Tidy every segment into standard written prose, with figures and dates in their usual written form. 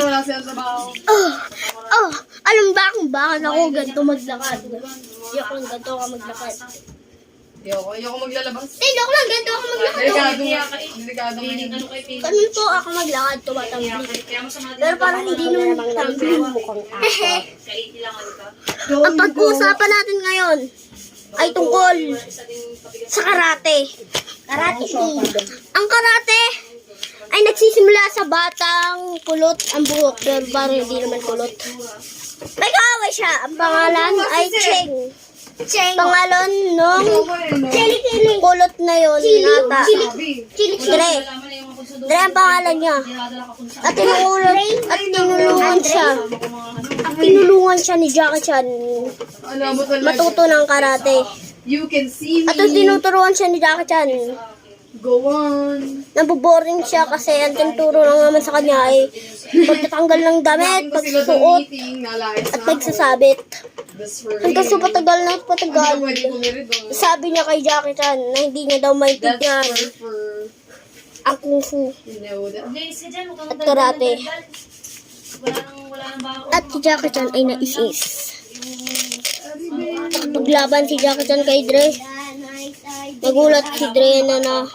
wala silang trabaho. Alam ba kung bakit ako ganito maglakad? Hindi ako lang ganito ako maglakad. Ayoko maglalabas. Hindi ako lang ganito ako maglakad. Delikado ngayon. Ganun po ako maglakad, tumatambling. Pero parang hindi naman tumbling mukhang ako. Ang pag-uusapan natin ngayon ay tungkol sa karate. Karate. Ang karate ay nagsisimula sa batang kulot ang buhok, pero parang hindi naman kulot. May kaaway siya. Ang pangalan ay Cheng. Pangalan nung kulot na yun, nata. Dre ang pangalan niya. At tinulungan siya. Tinulungan siya ni Jackie Chan matuto ng karate. You can see me. At tinuturuan siya ni Jackie Chan. Go on. Naboboring siya kasi ang tinuturo lang naman sa kanya ay pagtatanggal ng damit, pagsusuot, at pagsasabit. Hanggang sa patagal na patagal. Sabi niya kay Jackie Chan na hindi niya daw maintindihan ang kung fu at karate. At si Jackie Chan ay naisis. Paglaban si Jackie Chan kay Dre, nagulat si Dre na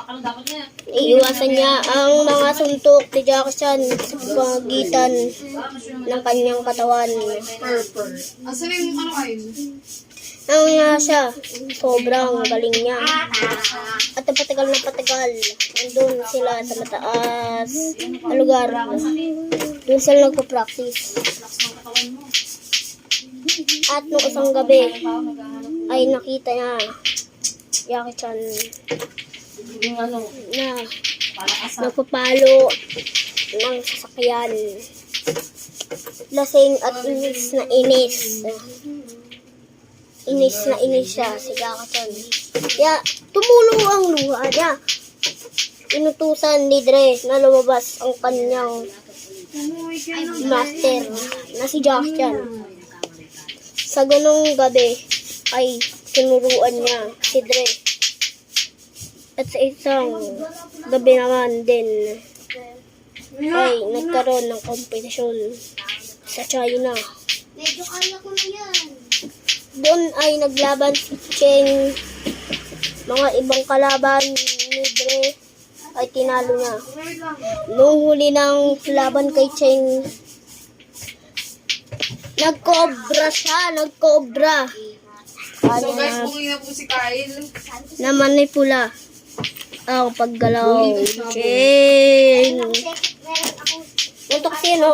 iiwasan niya ang mga suntok ni Jackie Chan sa pamagitan ng kanyang katawan. Asan yung ano kayo? Ang nga siya, sobrang galing niya. At patagal na patagal, nandun sila sa mataas na lugar. Doon sila nagpa-practice. At nung isang gabi, ay nakita niya Jackie Chan na nagpapalo ng sasakyan. Lasing at inis na inis. Inis na inis siya si Jackie Chan. Kaya tumulo ang luha niya. Inutusan ni Dre na lumabas ang kanyang master na si Jackie Chan. Sa ganong gabi ay tinuruan niya si Dre. At sa isang gabi naman din ay nagkaroon ng kompetisyon sa China. Medyo kaya ko na yan. Doon ay naglaban si Cheng. Mga ibang kalaban ni Dre ay tinalo niya. Nung huli ng laban kay Cheng, nagkobra siya, nagkobra. So guys, bungi na po si Kyle. Namanipula ang paggalaw. Cheng. Ganito kasi, no?